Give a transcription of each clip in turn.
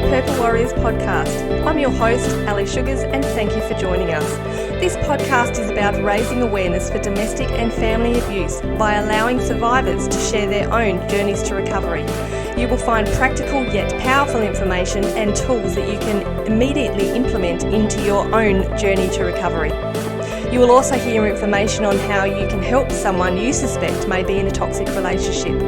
Purple Warriors podcast. I'm your host, Ali Sugars, and thank you for joining us. This podcast is about raising awareness for domestic and family abuse by allowing survivors to share their own journeys to recovery. You will find practical yet powerful information and tools that you can immediately implement into your own journey to recovery. You will also hear information on how you can help someone you suspect may be in a toxic relationship.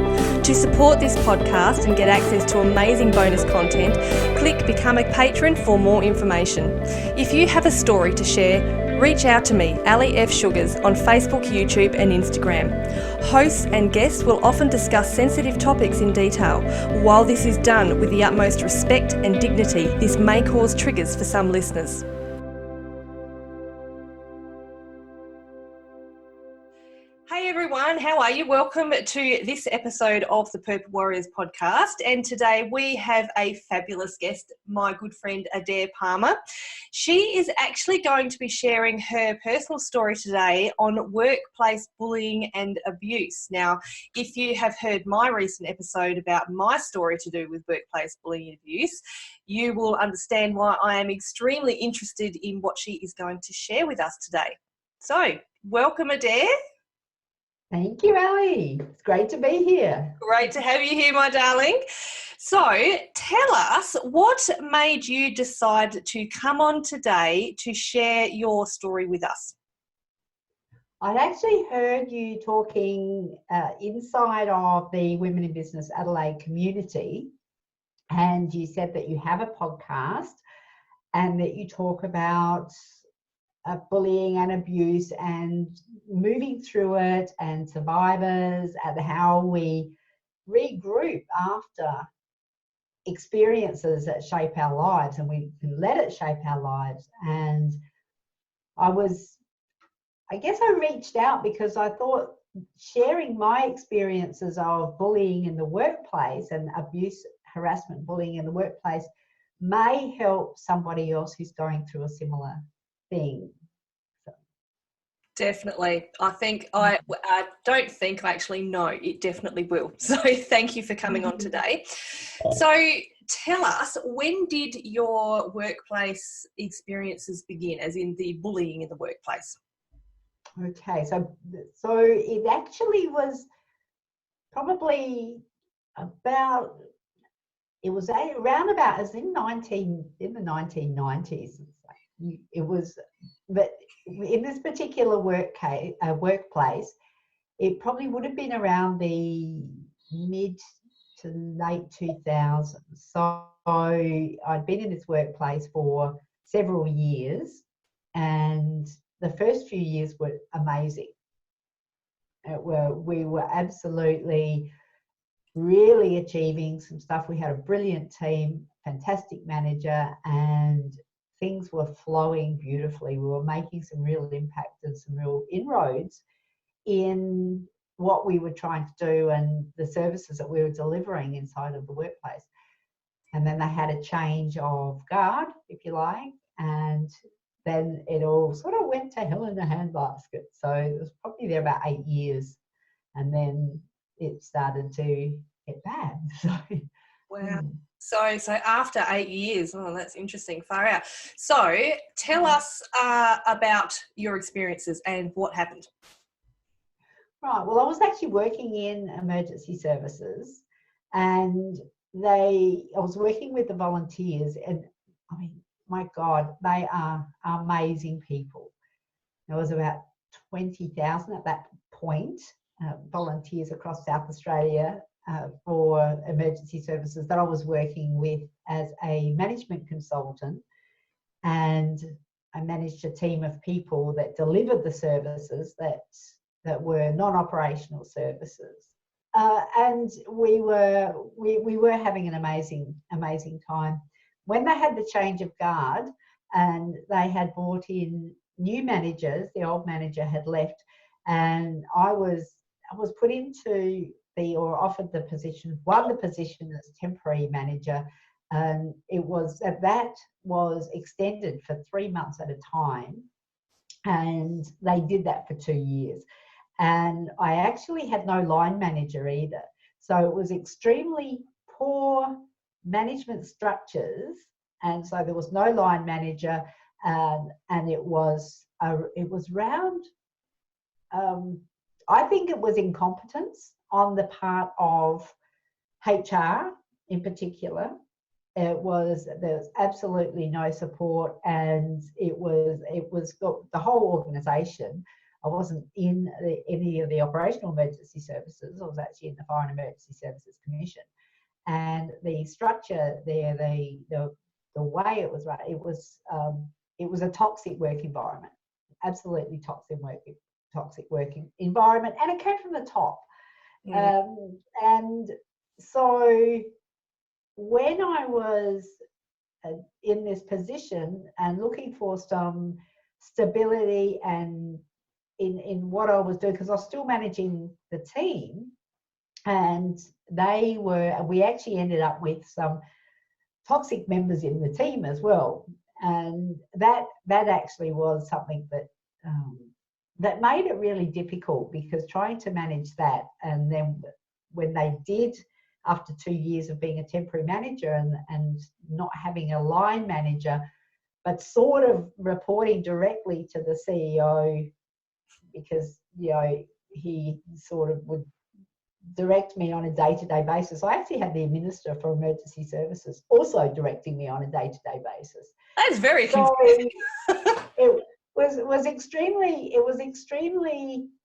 To support this podcast and get access to amazing bonus content, click Become a Patron for more information. If you have a story to share, reach out to me, Ali F. Sugars, on Facebook, YouTube and Instagram. Hosts and guests will often discuss sensitive topics in detail. While this is done with the utmost respect and dignity, this may cause triggers for some listeners. Hey everyone, how are you? Welcome to this episode of the Purple Warriors podcast. And today we have a fabulous guest, my good friend Adaire Palmer. She is actually going to be sharing her personal story today on workplace bullying and abuse. Now, if you have heard my recent episode about my story to do with workplace bullying and abuse, you will understand why I am extremely interested in what she is going to share with us today. So, welcome Adaire. Thank you, Ali. It's great to be here. Great to have you here, my darling. So tell us, what made you decide to come on today to share your story with us? I'd actually heard you talking inside of the Women in Business Adelaide community, and you said that you have a podcast and that you talk about bullying and abuse and moving through it and survivors and how we regroup after experiences that shape our lives, and we can let it shape our lives. And I guess I reached out because I thought sharing my experiences of bullying in the workplace and abuse, harassment, bullying in the workplace may help somebody else who's going through a similar thing. Definitely. I actually know it definitely will. So thank you for coming on today. So tell us, when did your workplace experiences begin, as in the bullying in the workplace? Okay, so it actually was probably about, it was around about as in the 1990s. It was, but in this particular workplace, it probably would have been around the mid to late 2000s. So I'd been in this workplace for several years, and the first few years were amazing. We were absolutely really achieving some stuff. We had a brilliant team, fantastic manager, and things were flowing beautifully. We were making some real impact and some real inroads in what we were trying to do and the services that we were delivering inside of the workplace. And then they had a change of guard, if you like, and then it all sort of went to hell in a handbasket. So it was probably there about 8 years, and then it started to get bad. So, wow. So after 8 years, oh, that's interesting, far out. So tell us about your experiences and what happened. Right, well, I was actually working in emergency services, and I was working with the volunteers, and I mean, my God, they are amazing people. There was about 20,000 at that point, volunteers across South Australia, for emergency services that I was working with as a management consultant, and I managed a team of people that delivered the services that were non-operational services, and we were having an amazing time. When they had the change of guard and they had brought in new managers, the old manager had left, and I was put into offered the position, won the position as temporary manager, and that was extended for 3 months at a time, and they did that for 2 years. And I actually had no line manager either, so it was extremely poor management structures, and so there was no line manager, and it was round. I think it was incompetence on the part of HR in particular. There was absolutely no support, and it was the whole organisation. I wasn't in any of the operational emergency services. I was actually in the Foreign Emergency Services Commission, and the structure there, the way it was run, it was a toxic work environment, absolutely toxic working environment, and it came from the top. And so when I was in this position and looking for some stability and in what I was doing, because I was still managing the team, and we actually ended up with some toxic members in the team as well, and that actually was something that made it really difficult, because trying to manage that, and then when they did, after 2 years of being a temporary manager and not having a line manager, but sort of reporting directly to the CEO, because he sort of would direct me on a day-to-day basis. I actually had the Minister for Emergency Services also directing me on a day-to-day basis. That is very confusing. It was extremely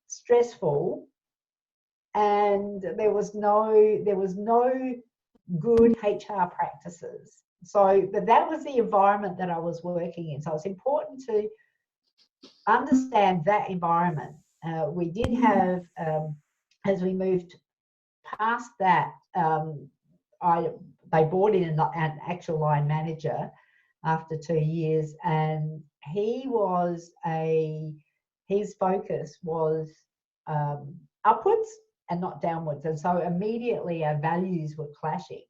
stressful, and there was no good HR practices. But that was the environment that I was working in. So it's important to understand that environment. We did have, as we moved past that, they brought in an actual line manager after 2 years, and his focus was upwards and not downwards. And so immediately our values were clashing,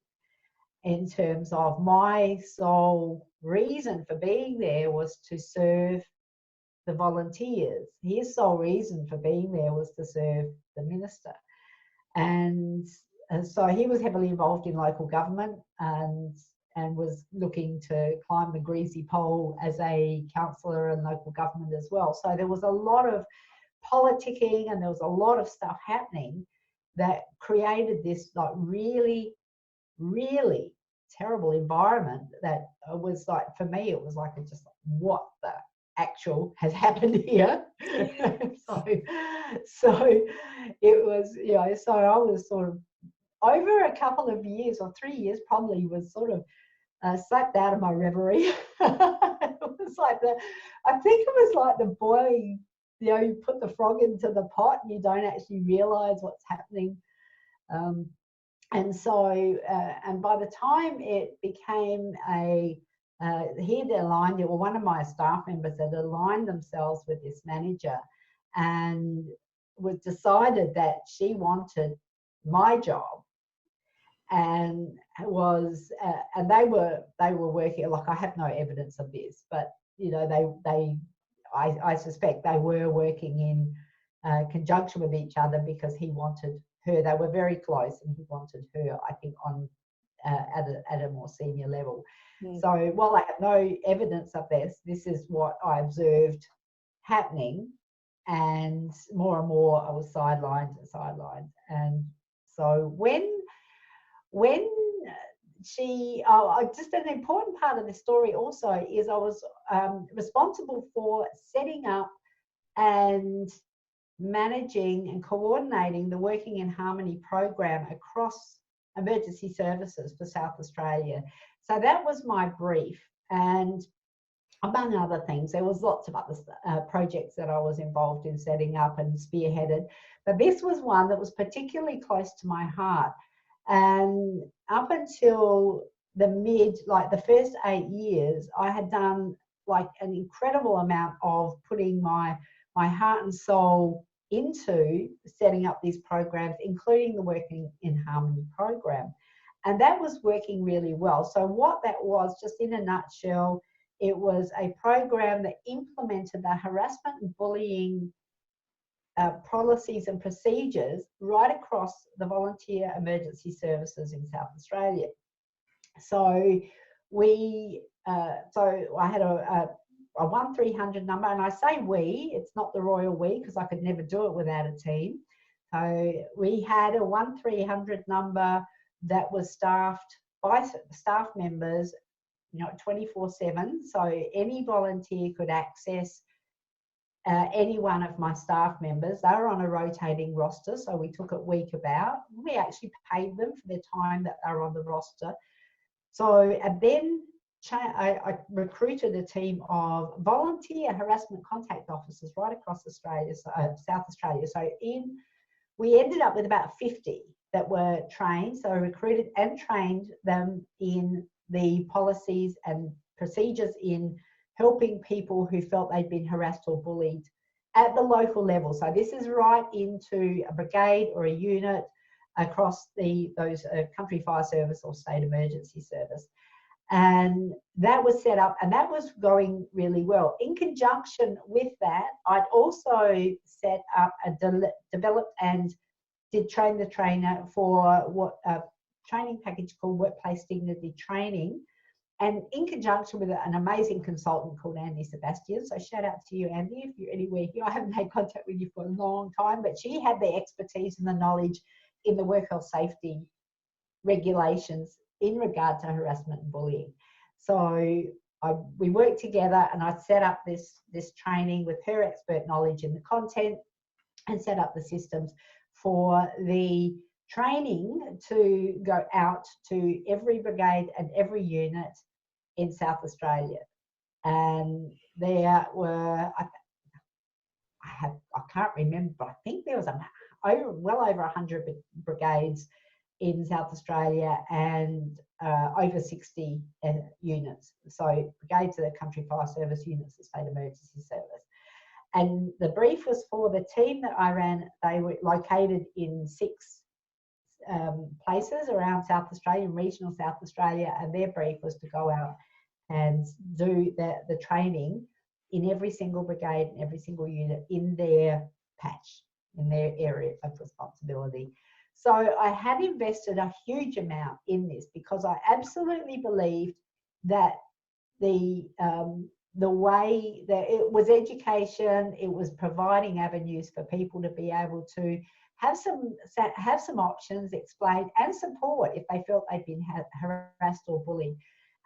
in terms of my sole reason for being there was to serve the volunteers. His sole reason for being there was to serve the minister. And so he was heavily involved in local government and was looking to climb the greasy pole as a councillor in local government as well. So there was a lot of politicking, and there was a lot of stuff happening that created this like really, really terrible environment that was like, for me, it was like, it's just like, what the actual has happened here? so it was, so I was sort of, over a couple of years, or 3 years probably, was sort of slapped out of my reverie. It was like I think it was like the boy, you put the frog into the pot and you don't actually realise what's happening. And so, and by the time it became he had aligned it, or one of my staff members had aligned themselves with this manager, and was decided that she wanted my job, and and they were working, like, I have no evidence of this, but I suspect they were working in conjunction with each other, because he wanted her. They were very close, and he wanted her, I think, on at a more senior level. So while I have no evidence of this is what I observed happening, and more I was sidelined. And so when she, just an important part of the story also is I was responsible for setting up and managing and coordinating the Working in Harmony program across emergency services for South Australia. So that was my brief, and among other things, there was lots of other projects that I was involved in setting up and spearheaded, but this was one that was particularly close to my heart. And up until the first 8 years, I had done like an incredible amount of putting my heart and soul into setting up these programs, including the Working in Harmony program. And that was working really well. So what that was, just in a nutshell, it was a program that implemented the harassment and bullying policies and procedures right across the volunteer emergency services in South Australia. So so I had a 1300 number, and I say we, it's not the royal we, because I could never do it without a team. So we had a 1300 number that was staffed by staff members, 24/7. So any volunteer could access any one of my staff members. They were on a rotating roster, so we took it week about. We actually paid them for their time that they were on the roster. So, and then I recruited a team of volunteer harassment contact officers right across Australia, South Australia. So we ended up with about 50 that were trained. So I recruited and trained them in the policies and procedures in helping people who felt they'd been harassed or bullied at the local level. So this is right into a brigade or a unit across those country fire service or state emergency service. And that was set up, and that was going really well. In conjunction with that, I'd also set up developed and did train the trainer for what a training package called Workplace Dignity Training. And in conjunction with an amazing consultant called Andy Sebastian. So shout out to you, Andy, if you're anywhere here. I haven't had contact with you for a long time, but she had the expertise and the knowledge in the work health safety regulations in regard to harassment and bullying. So we worked together, and I set up this training with her expert knowledge in the content, and set up the systems for the training to go out to every brigade and every unit in South Australia. And there were, I can't remember, but I think there was well over 100 brigades in South Australia, and over 60 units. So brigades of the country fire service, units of state emergency service. And the brief was for the team that I ran. They were located in 6 places around South Australia, regional South Australia, and their brief was to go out and do the training in every single brigade and every single unit in their patch, in their area of responsibility. So I had invested a huge amount in this because I absolutely believed that the way that it was education, it was providing avenues for people to be able to have some options explained and support if they felt they'd been harassed or bullied.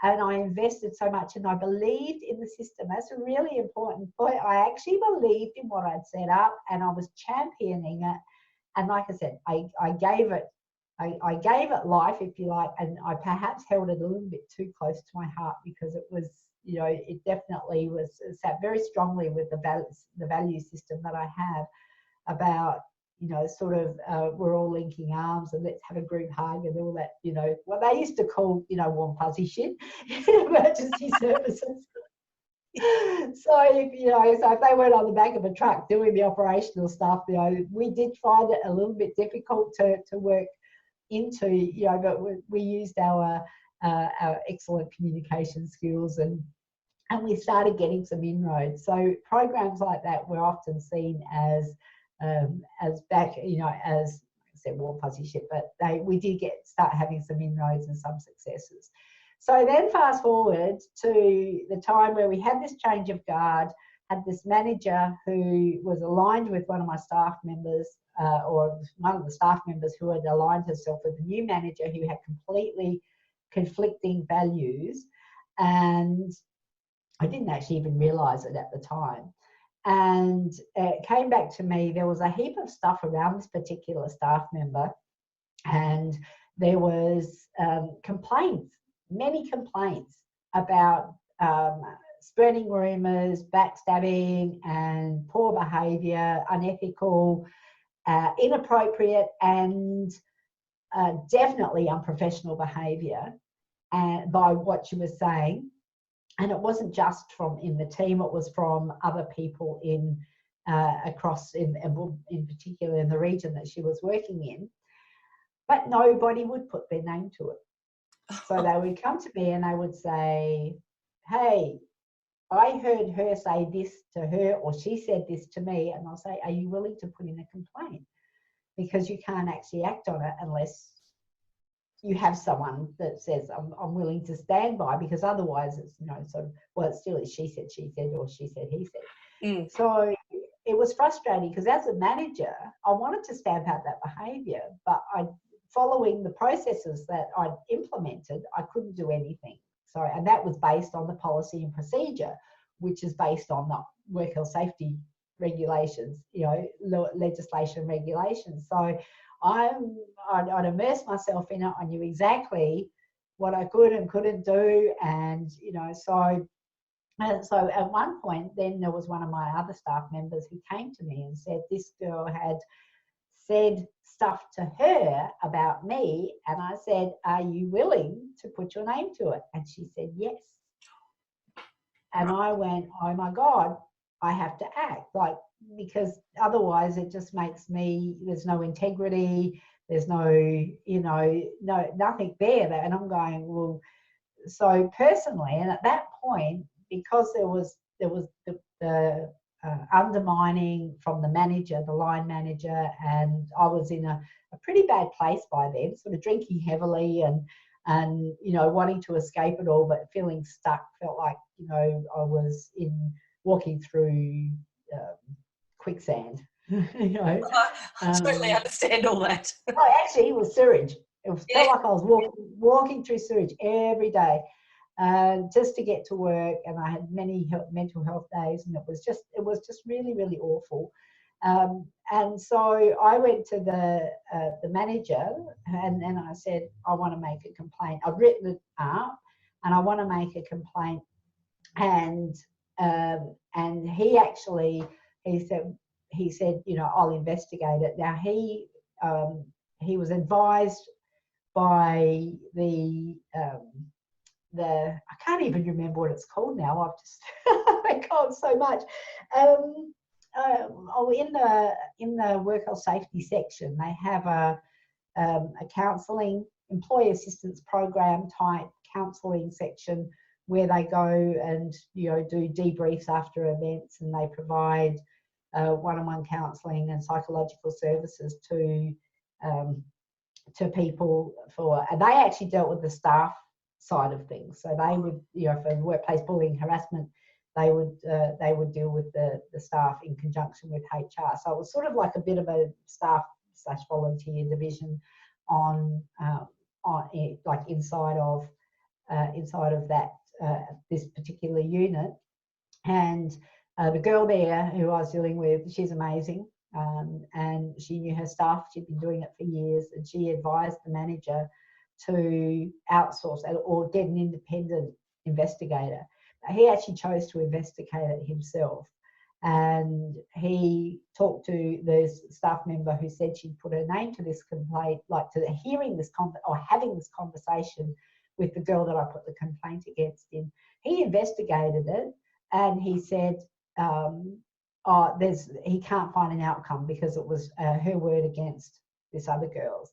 And I invested so much, and I believed in the system. That's a really important point. I actually believed in what I'd set up, and I was championing it. And like I said, I gave it life, if you like, and I perhaps held it a little bit too close to my heart, because it was, it definitely sat very strongly with the value system that I have about, sort of we're all linking arms and let's have a group hug and all that, what they used to call, warm fuzzy shit in emergency services. So if they weren't on the back of a truck doing the operational stuff, we did find it a little bit difficult to work into, but we used our excellent communication skills and we started getting some inroads. So programs like that were often seen as back, as I said, warm fuzzy shit, but we did start having some inroads and some successes. So then fast forward to the time where we had this change of guard, had this manager who was aligned with one of my staff members, or one of the staff members who had aligned herself with the new manager who had completely conflicting values. And I didn't actually even realise it at the time. And it came back to me, there was a heap of stuff around this particular staff member, and there was complaints, many complaints about spreading rumours, backstabbing and poor behaviour, unethical, inappropriate and definitely unprofessional behaviour by what she was saying. And it wasn't just from in the team, it was from other people across in particular in the region that she was working in. But nobody would put their name to it. So they would come to me and they would say, hey, I heard her say this to her, or she said this to me. And I'll say, are you willing to put in a complaint? Because you can't actually act on it unless you have someone that says, I'm willing to stand by, because otherwise it's, sort of, well, it still is she said, or she said, he said. So it was frustrating, because as a manager, I wanted to stamp out that behaviour, but following the processes that I'd implemented, I couldn't do anything. So, and that was based on the policy and procedure, which is based on the work health safety regulations, legislation regulations. So I'd immersed myself in it. I knew exactly what I could and couldn't do. And, so at one point, then there was one of my other staff members who came to me and said this girl had said stuff to her about me. And I said, are you willing to put your name to it? And she said, yes. And I went, oh my God, I have to act, because otherwise it just makes me, there's no integrity, there's no, nothing there. And I'm going, well, so personally, and at that point, because there was the undermining from the manager, the line manager, and I was in a pretty bad place by then, sort of drinking heavily and wanting to escape it all, but feeling stuck. Felt like I was walking through quicksand. I totally understand all that. Well, actually, it was sewage. Felt like I was walking through sewage every day, just to get to work. And I had many mental health days, and it was just really, really awful. And so I went to the manager, and I said, I want to make a complaint. I've written it up, and I want to make a complaint. And he said, I'll investigate it. Now he was advised by the I can't even remember what it's called now. I've just I can't so much. In the work health safety section, they have a counselling, employee assistance program type counselling section, where they go and do debriefs after events, and they provide one-on-one counselling and psychological services to people and they actually dealt with the staff side of things. So they would, for workplace bullying, harassment, they would deal with the staff in conjunction with HR. So it was sort of like a bit of a staff/volunteer division on like inside of that this particular unit. And the girl there who I was dealing with, she's amazing. And she knew her stuff. She'd been doing it for years, and she advised the manager to outsource or get an independent investigator. He actually chose to investigate it himself, and he talked to the staff member who said she'd put her name to this complaint, like to having this conversation with the girl that I put the complaint against him. He investigated it, and he said he can't find an outcome because it was her word against this other girl's.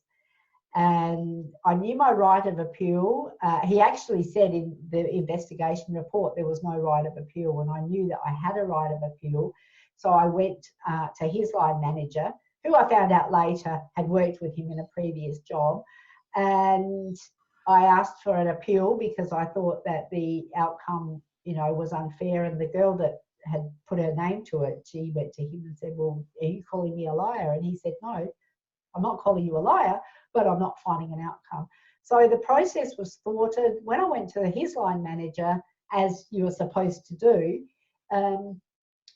And I knew my right of appeal. He actually said in the investigation report there was no right of appeal, and I knew that I had a right of appeal. So I went to his line manager, who I found out later had worked with him in a previous job, and I asked for an appeal because I thought that the outcome, was unfair. And the girl that had put her name to it, she went to him and said, well, are you calling me a liar? And he said, no, I'm not calling you a liar, but I'm not finding an outcome. So the process was thwarted. When I went to his line manager, as you were supposed to do,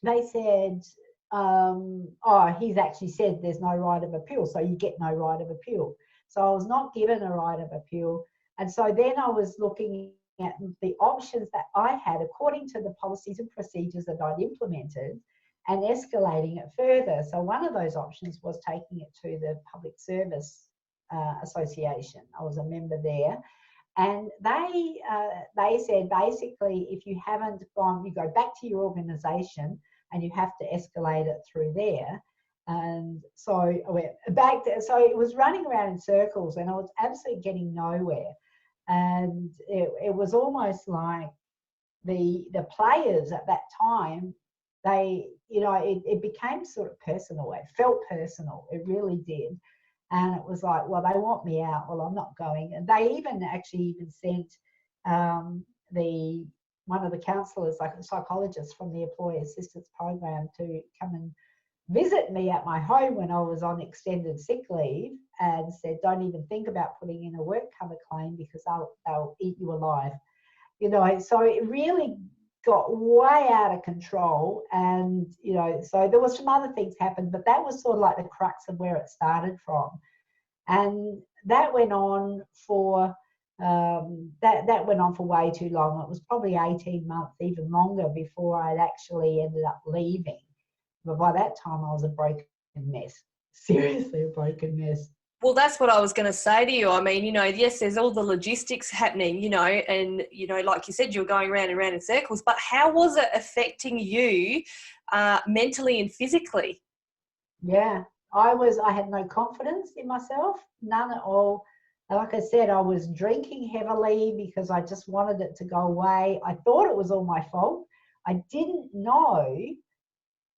they said, he's actually said there's no right of appeal, so you get no right of appeal. So I was not given a right of appeal. And so then I was looking at the options that I had according to the policies and procedures that I'd implemented, and escalating it further. So one of those options was taking it to the Public Service Association. I was a member there, and they said basically, if you haven't gone, you go back to your organisation and you have to escalate it through there. And so I went back there. So it was running around in circles, and I was absolutely getting nowhere. And it was almost like the players at that time, they, it became sort of personal. It felt personal. It really did. And it was like, well, they want me out. Well, I'm not going. And they even sent one of the counsellors, like a psychologist from the employee assistance program, to come and visit me at my home when I was on extended sick leave, and said, don't even think about putting in a work cover claim because they'll eat you alive. So it really got way out of control. And, so there was some other things happened, but that was sort of like the crux of where it started from. And that went on for that went on for way too long. It was probably 18 months, even longer, before I'd actually ended up leaving. But by that time, I was a broken mess. Seriously, a broken mess. Well, that's what I was going to say to you. I mean, yes, there's all the logistics happening, and, like you said, you were going round and round in circles, but how was it affecting you mentally and physically? Yeah, I had no confidence in myself, none at all. Like I said, I was drinking heavily because I just wanted it to go away. I thought it was all my fault. I didn't know.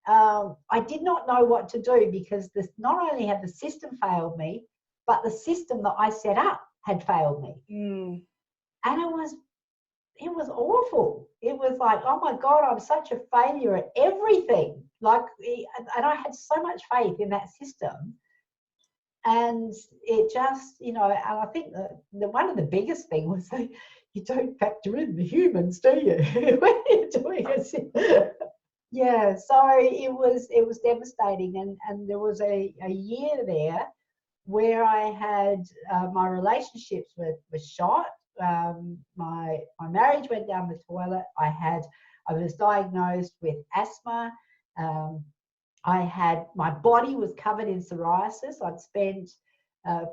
I did not know what to do, because not only had the system failed me, but the system that I set up had failed me. And it was awful. It was like, oh my God, I'm such a failure at everything. And I had so much faith in that system. And it just, and I think that one of the biggest things was that you don't factor in the humans, do you? When you're doing it. Yeah, so it was devastating. And there was a year there where I had my relationships were shot. My marriage went down the toilet. I was diagnosed with asthma. My body was covered in psoriasis. I'd spent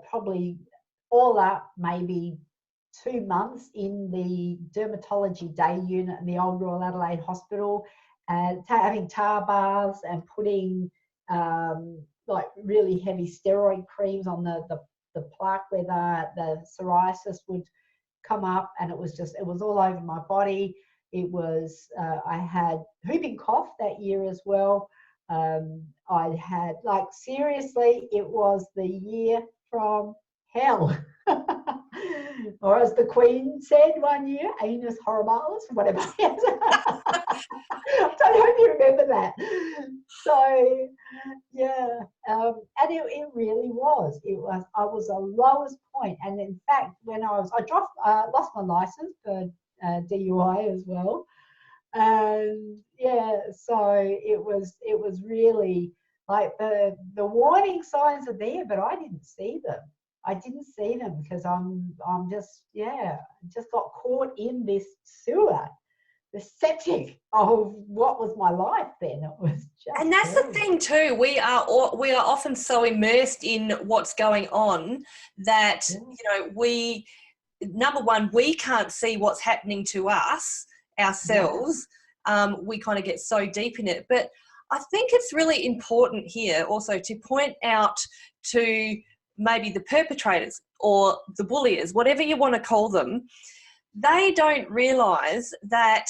probably all up maybe 2 months in the dermatology day unit in the old Royal Adelaide Hospital, and having tar baths and putting like really heavy steroid creams on the plaque where the psoriasis would come up, and it was all over my body. It was I had whooping cough that year as well. I had, seriously, it was the year from hell. Or as the Queen said one year, Anus Horribilis, whatever. I hope you remember that. So, yeah, and it really was. I was the lowest point. And in fact, when I lost my license for DUI as well. And yeah, so it was really like the warning signs are there, but I didn't see them. Because I'm just got caught in this sewer, the septic of what was my life then. It was just, and that's terrible. The thing too. We are often so immersed in what's going on that we, number one, we can't see what's happening to us ourselves. We kind of get so deep in it. But I think it's really important here also to point out to maybe the perpetrators or the bulliers, whatever you want to call them, they don't realise that,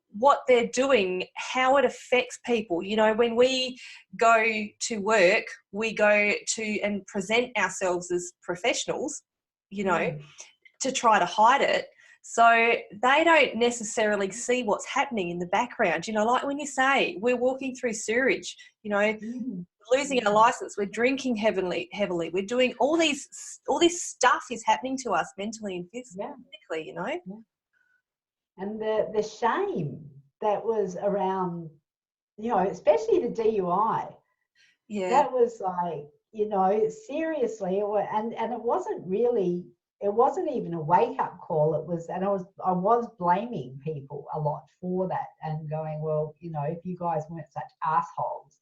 what they're doing, how it affects people. When we go to work, we go to and present ourselves as professionals, to try to hide it. So they don't necessarily see what's happening in the background. Like when you say we're walking through sewage, losing our license, we're drinking heavily. We're doing all this stuff is happening to us mentally and physically, Yeah. And the shame that was around, especially the DUI. Yeah. That was like, seriously, and it wasn't really. It wasn't even a wake-up call. It was, and I was blaming people a lot for that, and going, well, if you guys weren't such assholes,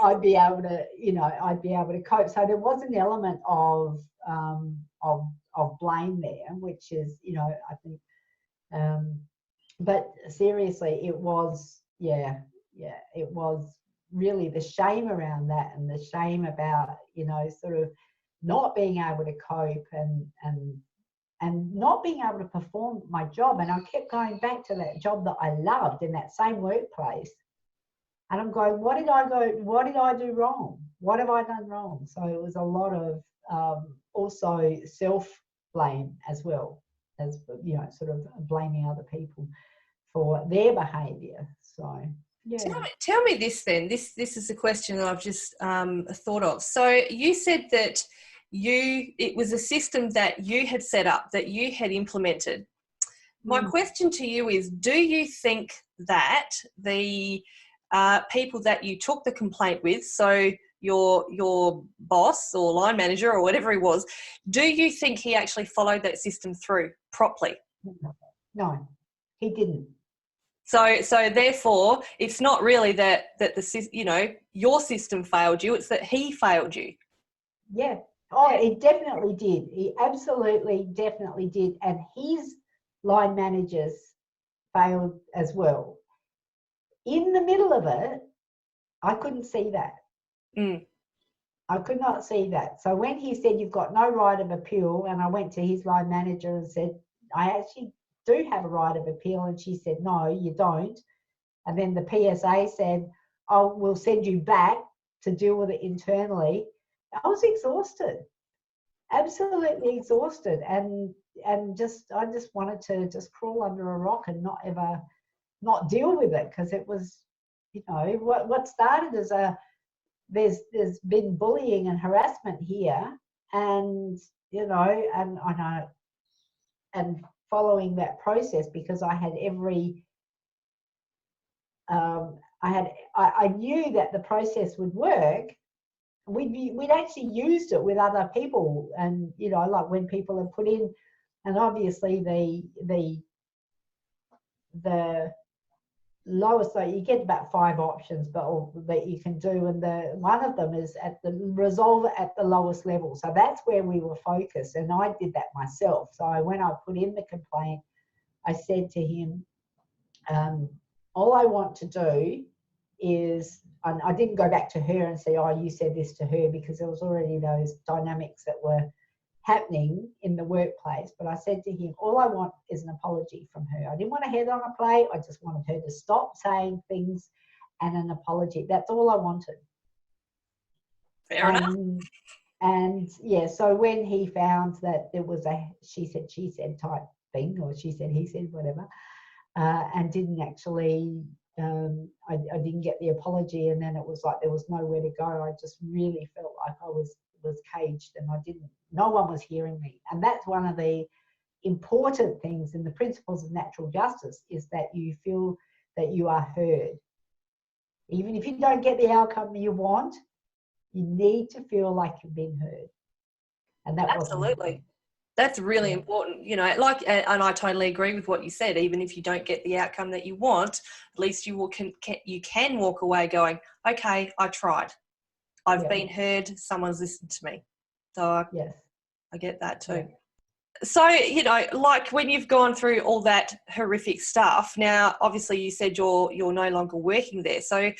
I'd be able to cope. So there was an element of blame there, which is, I think, but seriously, it was, it was really the shame around that, and the shame about, sort of not being able to cope and not being able to perform my job. And I kept going back to that job that I loved in that same workplace. And I'm going, what did I do wrong? What have I done wrong? So it was a lot of also self-blame as well, as, you know, sort of blaming other people for their behaviour. So, yeah. Tell me this then. This is a question that I've just thought of. So you said that it was a system that you had set up, that you had implemented. My question to you is, do you think that the people that you took the complaint with, so your boss or line manager or whatever he was, do you think he actually followed that system through properly? No, he didn't. So therefore, it's not really that the, you know, your system failed you, it's that he failed you. Yeah. Oh, it definitely did. He absolutely, definitely did. And his line managers failed as well. In the middle of it, I couldn't see that. I could not see that. So when he said, you've got no right of appeal, and I went to his line manager and said, I actually do have a right of appeal. And she said, no, you don't. And then the PSA said, oh, we'll send you back to deal with it internally. I was exhausted, absolutely exhausted. And I just wanted to just crawl under a rock and not deal with it, because it was, you know, what started as there's been bullying and harassment here, and, you know, and I know, and following that process, because I had I knew that the process would work. We'd actually used it with other people, and, you know, like when people are put in, and obviously the lowest, so you get about 5 options, that you can do, and one of them is resolve at the lowest level. So that's where we were focused, and I did that myself. So when I put in the complaint, I said to him, all I want to do is, and I didn't go back to her and say, oh, you said this to her, because there was already those dynamics that were happening in the workplace. But I said to him, all I want is an apology from her. I didn't want a head on a plate. I just wanted her to stop saying things and an apology. That's all I wanted. Fair enough. And yeah, so when he found that there was a she said type thing, or she said, he said, whatever, and didn't actually, I didn't get the apology, and then it was like there was nowhere to go. I just really felt like I was caged, and no one was hearing me. And that's one of the important things in the principles of natural justice, is that you feel that you are heard. Even if you don't get the outcome you want, you need to feel like you've been heard. And that absolutely. That's really important, you know, like, and I totally agree with what you said. Even if you don't get the outcome that you want, at least you can walk away going, okay, I tried. I've been heard. Someone's listened to me. So I get that too. Yeah. So, you know, like when you've gone through all that horrific stuff, now, obviously you said you're no longer working there. So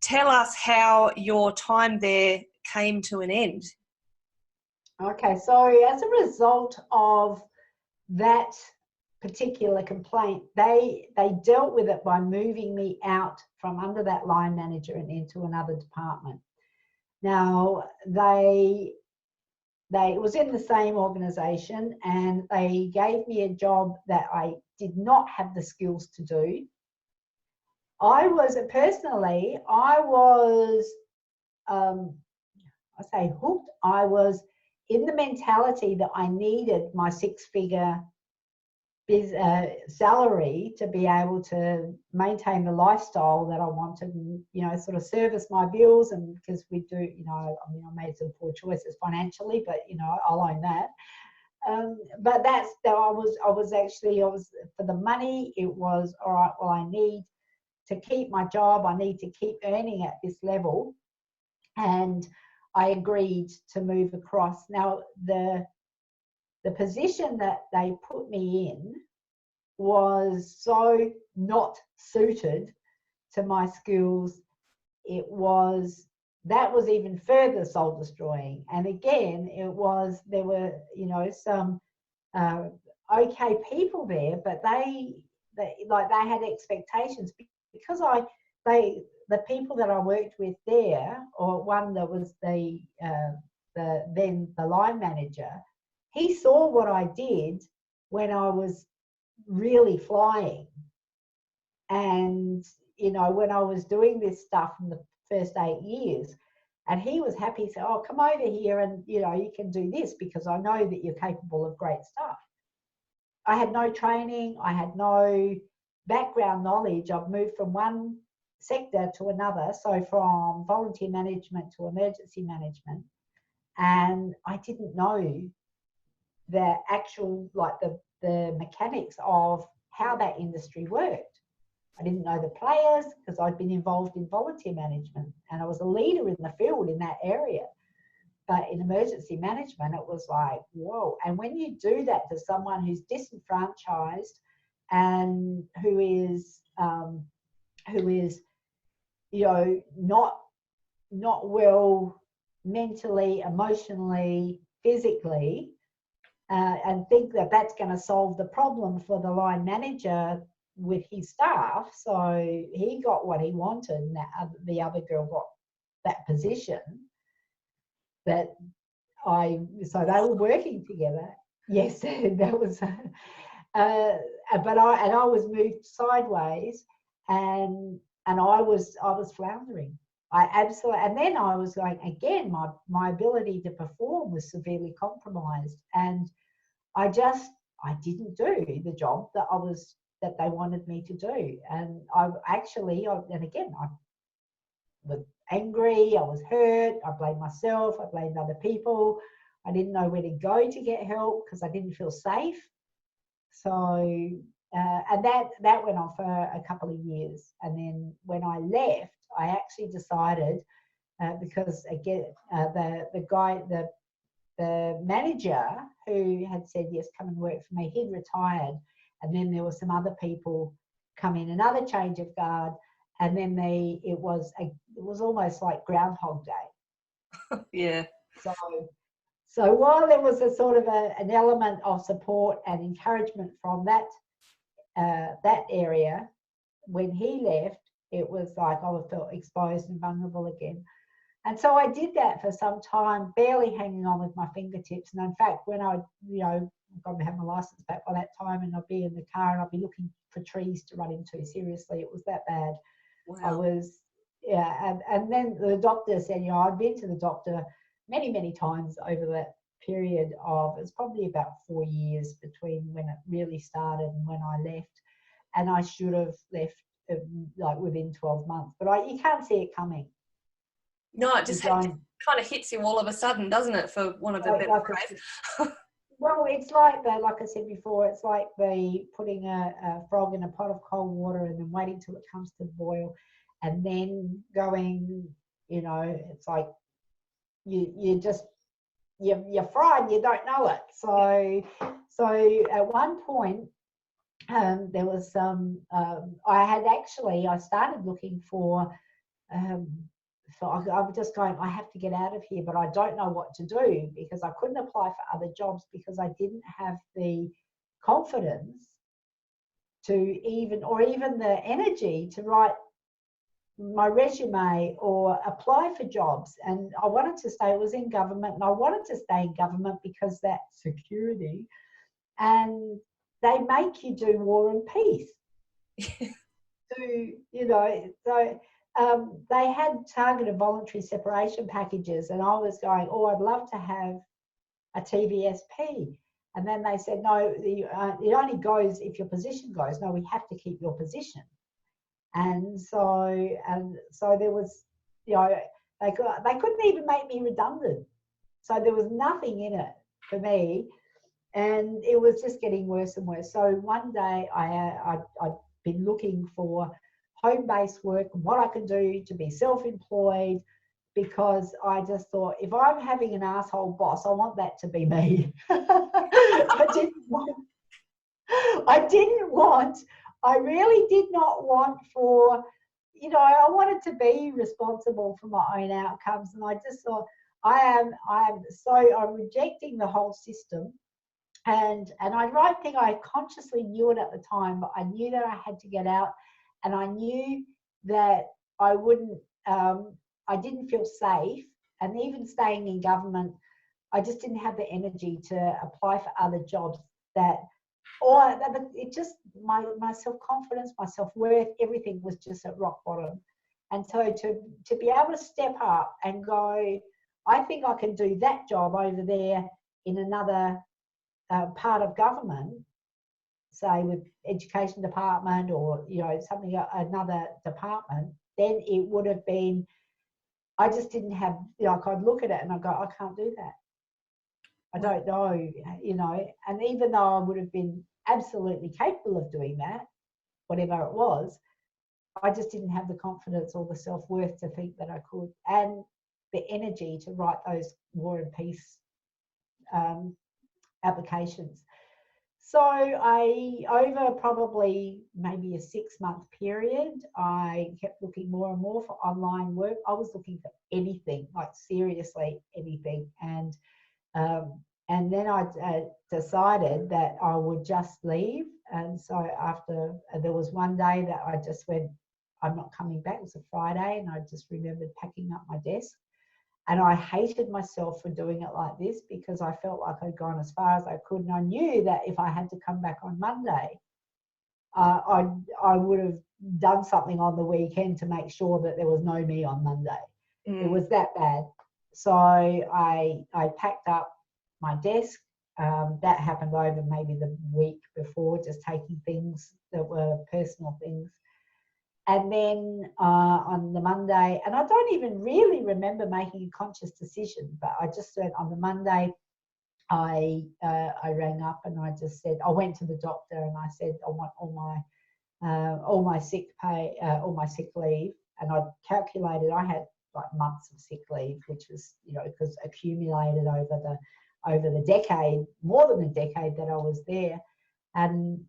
tell us how your time there came to an end. Okay, so as a result of that particular complaint, they dealt with it by moving me out from under that line manager and into another department. Now, it was in the same organisation, and they gave me a job that I did not have the skills to do. I was hooked. I was in the mentality that I needed my 6-figure salary to be able to maintain the lifestyle that I wanted, and, you know, sort of service my bills. And because we do, you know, I mean, I made some poor choices financially, but, you know, I'll own that. But I was for the money. It was all right. Well, I need to keep my job. I need to keep earning at this level, and I agreed to move across. Now, the position that they put me in was so not suited to my skills. That was even further soul destroying. And again, there were, you know, some okay people there, but they had expectations, because the people that I worked with there, or one that was the line manager, he saw what I did when I was really flying. And, you know, when I was doing this stuff in the first 8 years, and he was happy to say, oh, come over here and, you know, you can do this because I know that you're capable of great stuff. I had no training. I had no background knowledge. I've moved from one sector to another. So from volunteer management to emergency management. And I didn't know the actual, like the mechanics of how that industry worked. I didn't know the players because I'd been involved in volunteer management and I was a leader in the field in that area. But in emergency management, it was like, whoa. And when you do that to someone who's disenfranchised and who is, you know, not well mentally, emotionally, physically, and think that that's going to solve the problem for the line manager with his staff. So he got what he wanted, and the other girl got that position. So they were working together. Yes, that was. But I was moved sideways, and I was floundering. I absolutely, and then I was going again. My ability to perform was severely compromised, and I didn't do the job that they wanted me to do. And I was angry, I was hurt, I blamed myself, I blamed other people. I didn't know where to go to get help because I didn't feel safe. So, and that went on for a couple of years. And then when I left, I actually decided, because again, the manager who had said, yes, come and work for me, he'd retired. And then there were some other people come in, another change of guard. And then it was almost like Groundhog Day. Yeah. So while there was a sort of an element of support and encouragement from that area, when he left, it was like I felt exposed and vulnerable again. And so I did that for some time, barely hanging on with my fingertips. And in fact, when I, you know, got to have my license back by that time, and I'd be in the car and I'd be looking for trees to run into. Seriously, it was that bad. Wow. I was, yeah. And then the doctor said, you know, I'd been to the doctor many, many times over that period of, it's probably about 4 years between when it really started and when I left. And I should have left like within 12 months, but you can't see it coming. No, it just kind of hits you all of a sudden, doesn't it, for one of the better phrase? Well, it's like like I said before, it's like putting a frog in a pot of cold water and then waiting till it comes to the boil, and then going, you know, it's like you're fried, you don't know it. So at one point, there was some. I started looking for. So I was just going, I have to get out of here, but I don't know what to do, because I couldn't apply for other jobs because I didn't have the confidence to even the energy to write my resume or apply for jobs. And I wanted to stay, it was in government, and I wanted to stay in government because that's security. And they make you do War and Peace. They had targeted voluntary separation packages, and I was going, oh, I'd love to have a TVSP. And then they said, no, it only goes if your position goes. No, we have to keep your position. And so there was, you know, they couldn't even make me redundant. So there was nothing in it for me, and it was just getting worse and worse. So one day I'd been looking for home-based work and what I can do to be self-employed, because I just thought, if I'm having an asshole boss, I want that to be me. I really did not want for, you know, I wanted to be responsible for my own outcomes. And I just thought, I'm rejecting the whole system. And I don't think I consciously knew it at the time, but I knew that I had to get out. And I knew that I wouldn't, I didn't feel safe. And even staying in government, I just didn't have the energy to apply for other jobs it just, my self-confidence, my self-worth, everything was just at rock bottom. And so to be able to step up and go, I think I can do that job over there in another part of government, say with education department or, you know, something, another department, then it would have been, I just didn't have, you know, I'd look at it and I'd go, I can't do that. I don't know, you know, and even though I would have been absolutely capable of doing that, whatever it was, I just didn't have the confidence or the self-worth to think that I could, and the energy to write those War and Peace applications. So over probably maybe a 6-month period, I kept looking more and more for online work. I was looking for anything, like seriously anything. And then I decided that I would just leave. And so after, there was one day that I just went, I'm not coming back. It was a Friday, and I just remembered packing up my desk. And I hated myself for doing it like this, because I felt like I'd gone as far as I could. And I knew that if I had to come back on Monday, I would have done something on the weekend to make sure that there was no me on Monday. It was that bad. So I packed up my desk. That happened over maybe the week before, just taking things that were personal things. And then on the Monday, and I don't even really remember making a conscious decision, but I just went on the Monday, I rang up and I just said, I went to the doctor and I said, I want all my sick pay, all my sick leave. And I calculated I had like months of sick leave, which was, you know, because accumulated over the decade, more than a decade that I was there. And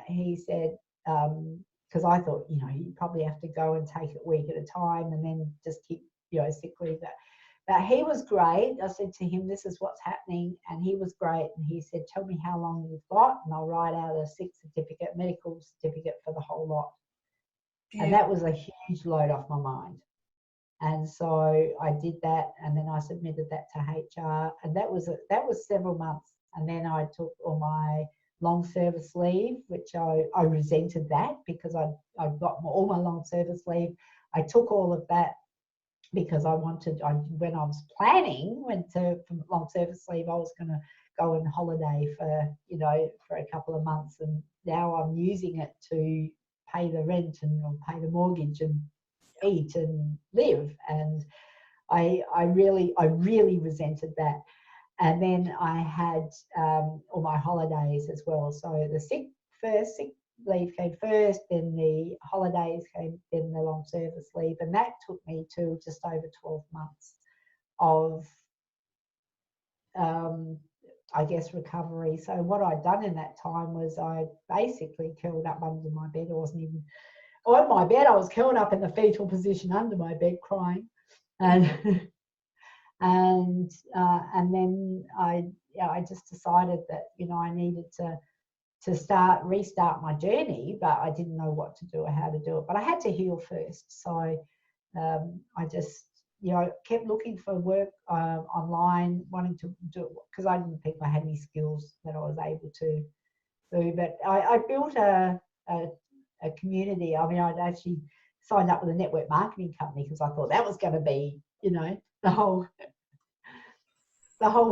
he said, because I thought, you know, you probably have to go and take it a week at a time and then just keep, you know, sick leave. But he was great. I said to him, this is what's happening. And he was great. And he said, tell me how long you've got, and I'll write out a sick certificate, medical certificate for the whole lot. Yeah. And that was a huge load off my mind. And so I did that, and then I submitted that to HR, and that was several months. And then I took all my long service leave, which I resented that, because I'd got all my long service leave. I took all of that because when I was planning, from long service leave, I was going to go on holiday for a couple of months, and now I'm using it to pay the rent and pay the mortgage and eat and live. And I really resented that. And then I had all my holidays as well. So the sick leave came first, then the holidays came, then the long service leave. And that took me to just over 12 months of, I guess, recovery. So what I'd done in that time was I basically curled up under my bed. I wasn't even on my bed. I was curled up in the fetal position under my bed crying. And and then I just decided that, you know, I needed to restart my journey, but I didn't know what to do or how to do it. But I had to heal first. So I just, you know, kept looking for work online, wanting to do it, because I didn't think I had any skills that I was able to do. But I built a community. I mean, I'd actually signed up with a network marketing company because I thought that was going to be, you know, the whole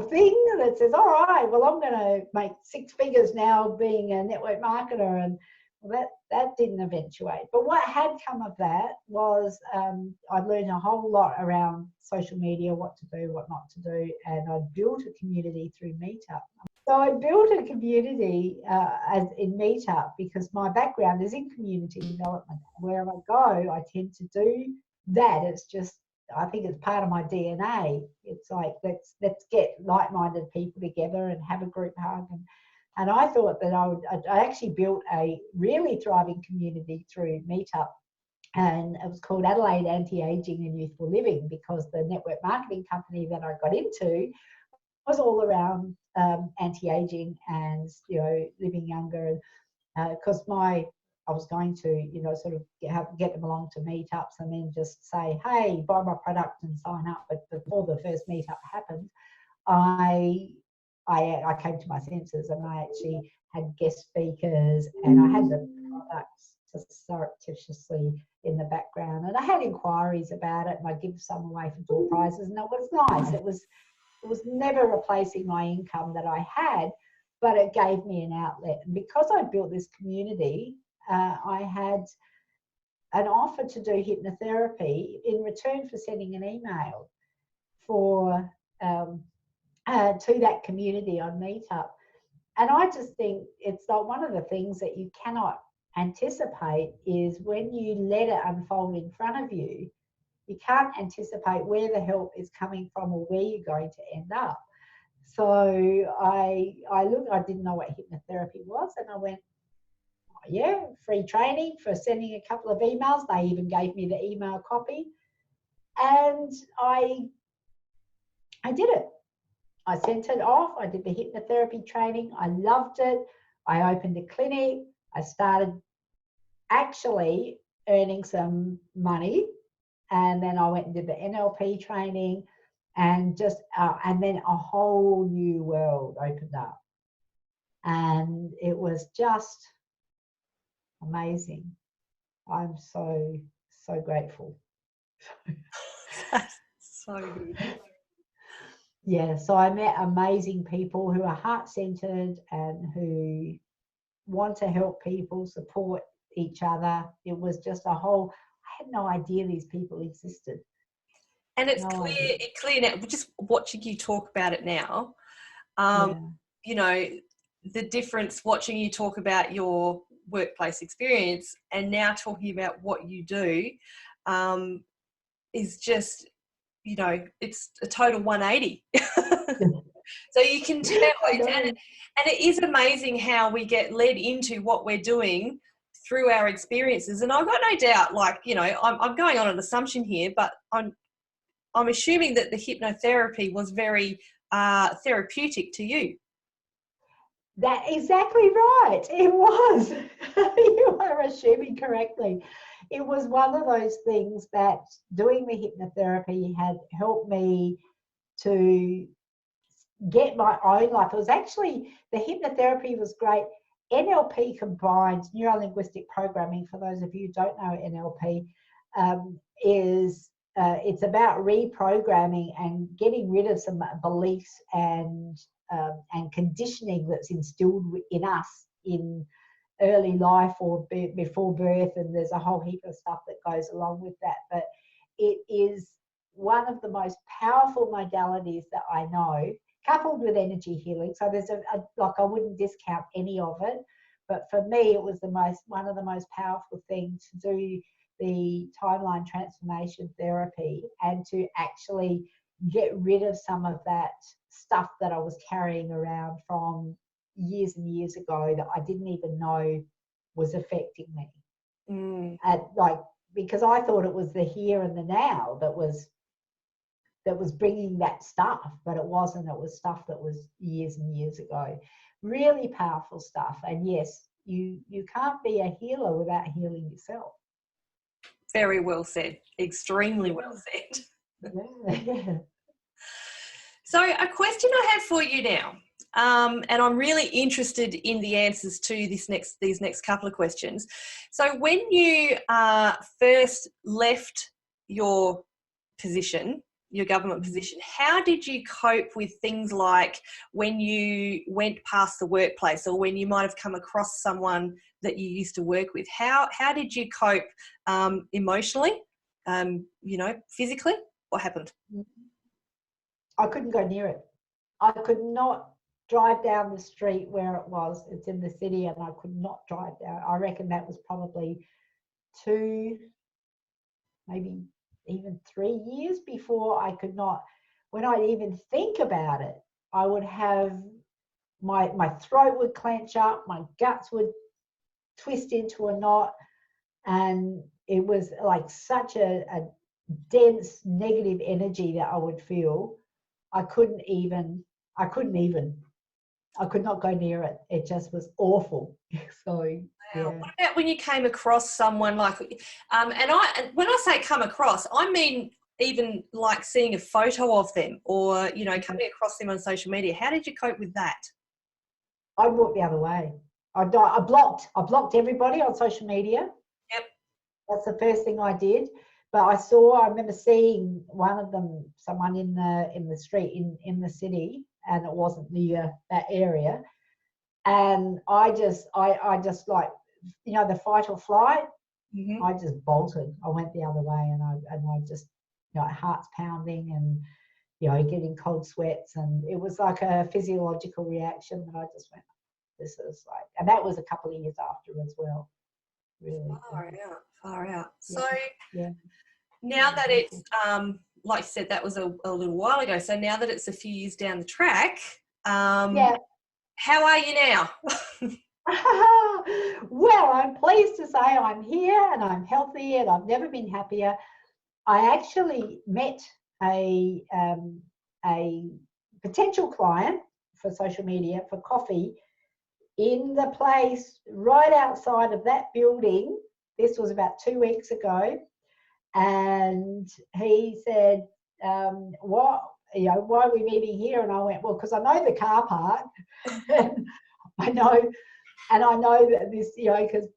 thing that says, all right, well, I'm going to make 6 figures now being a network marketer. And well, that didn't eventuate. But what had come of that was I'd learned a whole lot around social media, what to do, what not to do. And I built a community through Meetup. So I built a community as in Meetup, because my background is in community development. Wherever I go, I tend to do that. It's just, I think it's part of my DNA. It's like, let's get like-minded people together and have a group hug. And I thought that I actually built a really thriving community through Meetup. And it was called Adelaide Anti-Aging and Youthful Living, because the network marketing company that I got into was all around anti-aging and, you know, living younger. Because my I was going to, you know, sort of get them along to meetups and then just say, hey, buy my product and sign up. But before the first meetup happened, I came to my senses, and I actually had guest speakers, and I had the products just surreptitiously in the background, and I had inquiries about it, and I give some away for door prizes, and it was nice. It was never replacing my income that I had, but it gave me an outlet. And because I built this community, I had an offer to do hypnotherapy in return for sending an email for to that community on Meetup. And I just think it's like one of the things that you cannot anticipate is when you let it unfold in front of you, you can't anticipate where the help is coming from or where you're going to end up. So I didn't know what hypnotherapy was, and I went, oh, yeah, free training for sending a couple of emails. They even gave me the email copy, and I did it. I sent it off. I did the hypnotherapy training. I loved it. I opened a clinic. I started actually earning some money, and then I went and did the NLP training, and just and then a whole new world opened up, and it was just amazing. I'm so grateful. That's so good. Yeah, so I met amazing people who are heart-centered and who want to help people, support each other. It was just a whole, I had no idea these people existed. And it's clear now, just watching you talk about it now, you know, the difference watching you talk about your workplace experience and now talking about what you do is just, you know, it's a total 180. So you can tell, and it is amazing how we get led into what we're doing through our experiences. And I've got no doubt, like, you know, I'm going on an assumption here, but I'm assuming that the hypnotherapy was very therapeutic to you. That's exactly right. It was. You are assuming correctly. It was one of those things that doing the hypnotherapy had helped me to get my own life. It was actually, the hypnotherapy was great. NLP combines neuro-linguistic programming. For those of you who don't know NLP, it's about reprogramming and getting rid of some beliefs and conditioning that's instilled in us in early life or before birth, and there's a whole heap of stuff that goes along with that. But it is one of the most powerful modalities that I know, coupled with energy healing. So there's like, I wouldn't discount any of it, but for me it was one of the most powerful things to do the timeline transformation therapy and to actually get rid of some of that stuff that I was carrying around from years and years ago that I didn't even know was affecting me. Because I thought it was the here and the now that was bringing that stuff, but it wasn't. It was stuff that was years and years ago. Really powerful stuff. And yes, you can't be a healer without healing yourself. Very well said. Extremely well said. Yeah. So a question I have for you now, and I'm really interested in the answers to these next couple of questions. So when you first left your position, your government position, how did you cope with things like when you went past the workplace or when you might have come across someone that you used to work with? How did you cope emotionally, you know, physically? What happened? I couldn't go near it. I could not drive down the street where it was. It's in the city, and I could not drive down. I reckon that was probably 2, maybe even 3 years before I could not, when I'd even think about it, I would have, my throat would clench up, my guts would twist into a knot, and it was like such a dense negative energy that I would feel. I couldn't even I could not go near it. It just was awful. So, yeah. Wow. What about when you came across someone like, and when I say come across, I mean even like seeing a photo of them or, you know, coming across them on social media. How did you cope with that? I walked the other way. I blocked everybody on social media. Yep. That's the first thing I did. But I remember seeing one of them, someone in the street in the city, and it wasn't near that area. And I just like, you know, the fight or flight. Mm-hmm. I just bolted. I went the other way, and I just, you know, heart's pounding and, you know, getting cold sweats, and it was like a physiological reaction that I just went, this is like, and that was a couple of years after as well. Really. Far out. So yeah. now that it's, like you said, that was a little while ago. So now that it's a few years down the track, how are you now? Well, I'm pleased to say I'm here and I'm healthy and I've never been happier. I actually met a potential client for social media for coffee in the place right outside of that building. This was about 2 weeks ago. And he said, why are we meeting here? And I went, well, because I know the car park. And I know that this, you know, because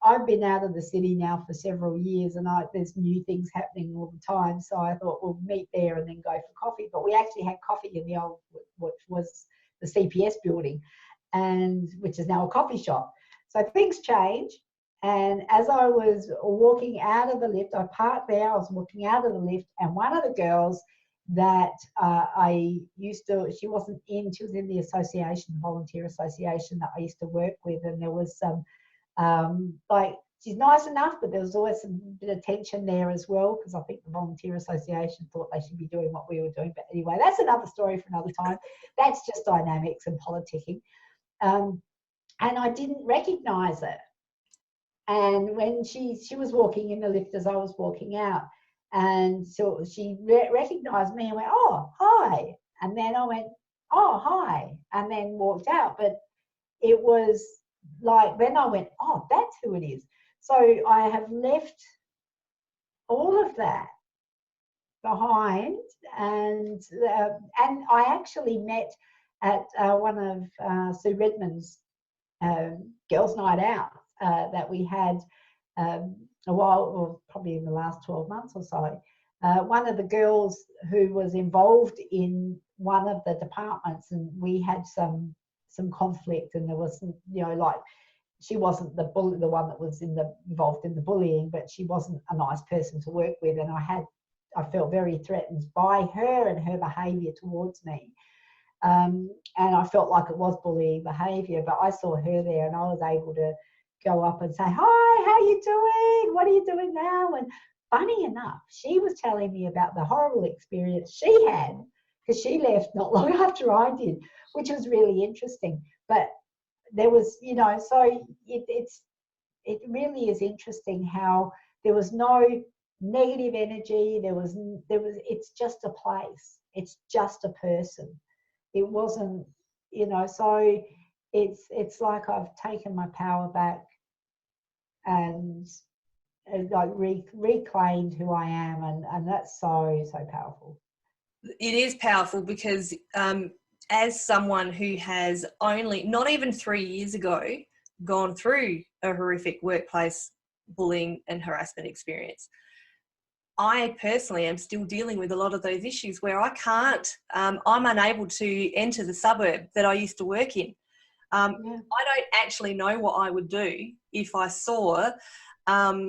I've been out of the city now for several years, and there's new things happening all the time. So I thought we'll meet there and then go for coffee. But we actually had coffee in the old, which was the CPS building, and which is now a coffee shop. So things change. And as I was walking out of the lift, I parked there, I was walking out of the lift, and one of the girls that she was in the association, the volunteer association that I used to work with, and there was some, like, she's nice enough, but there was always some bit of tension there as well, because I think the volunteer association thought they should be doing what we were doing. But anyway, that's another story for another time. That's just dynamics and politicking. And I didn't recognise it. And when she was walking in the lift as I was walking out, and so she recognised me and went, oh, hi. And then I went, oh, hi, and then walked out. But it was like, then I went, oh, that's who it is. So I have left all of that behind, and I actually met at one of Sue Redmond's girls' night out that we had a while, or probably in the last 12 months or so. One of the girls who was involved in one of the departments, and we had some conflict, and there was some, you know, like, she wasn't the one that was involved in the bullying, but she wasn't a nice person to work with, and I felt very threatened by her and her behaviour towards me. And I felt like it was bullying behaviour, but I saw her there and I was able to go up and say, hi, how you doing? What are you doing now? And funny enough, she was telling me about the horrible experience she had, because she left not long after I did, which was really interesting. But there was, you know, so it really is interesting how there was no negative energy. It's just a place. It's just a person. It wasn't, you know, so it's like I've taken my power back and like reclaimed who I am, and that's so powerful. It is powerful because as someone who has only, not even 3 years ago, gone through a horrific workplace bullying and harassment experience, I personally am still dealing with a lot of those issues where I can't, I'm unable to enter the suburb that I used to work in. I don't actually know what I would do if I saw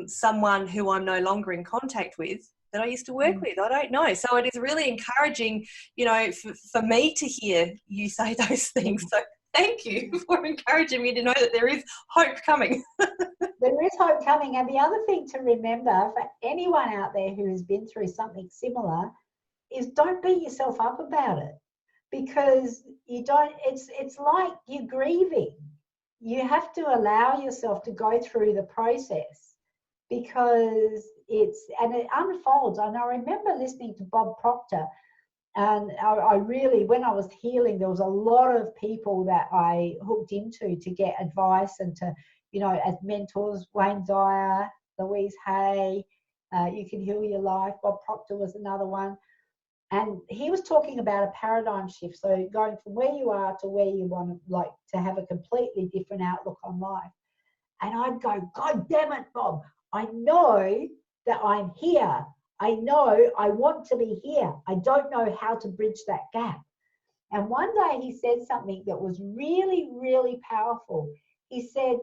someone who I'm no longer in contact with that I used to work with. I don't know. So it is really encouraging, you know, for me to hear you say those things. So thank you for encouraging me to know that there is hope coming. There is hope coming. And the other thing to remember for anyone out there who has been through something similar is don't beat yourself up about it, because it's like you're grieving. You have to allow yourself to go through the process, because it unfolds. And I remember listening to Bob Proctor And I really, when I was healing, there was a lot of people that I hooked into to get advice and to, you know, as mentors, Wayne Dyer, Louise Hay, You Can Heal Your Life, Bob Proctor was another one. And he was talking about a paradigm shift. So going from where you are to where you want to, like, to have a completely different outlook on life. And I'd go, God damn it, Bob, I know that I'm here. I know I want to be here. I don't know how to bridge that gap. And one day he said something that was really, really powerful. He said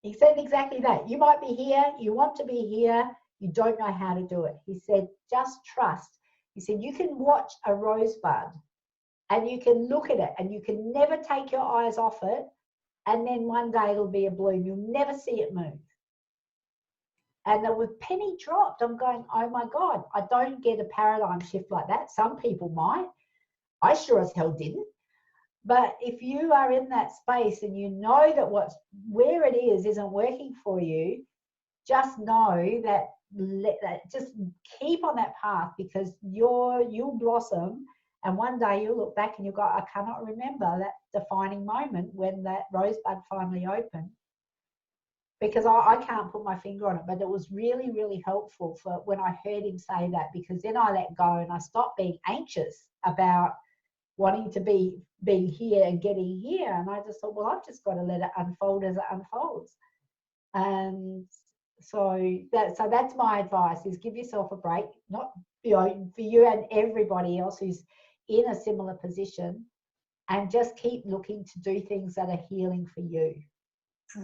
exactly that. You might be here, you want to be here, you don't know how to do it. He said, just trust. He said, you can watch a rosebud and you can look at it and you can never take your eyes off it. And then one day it'll be a bloom. You'll never see it move. And the penny dropped. I'm going, oh my God, I don't get a paradigm shift like that. Some people might. I sure as hell didn't. But if you are in that space and you know that where it is isn't working for you, just know that, just keep on that path, because you'll blossom. And one day you'll look back and you'll go, I cannot remember that defining moment when that rosebud finally opened. Because I can't put my finger on it, but it was really, really helpful for when I heard him say that, because then I let go and I stopped being anxious about wanting to be here and getting here. And I just thought, well, I've just got to let it unfold as it unfolds. And so that's my advice, is give yourself a break, not, you know, for you and everybody else who's in a similar position, and just keep looking to do things that are healing for you.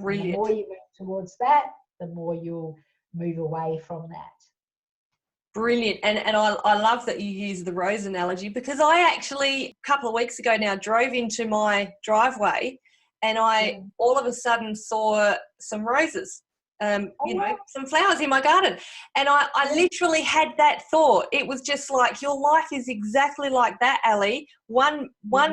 Brilliant. The more you move towards that, the more you'll move away from that. Brilliant. And I love that you use the rose analogy, because I actually, a couple of weeks ago now, drove into my driveway and I all of a sudden saw some roses, some flowers in my garden. And I literally had that thought. It was just like, your life is exactly like that, Ali. One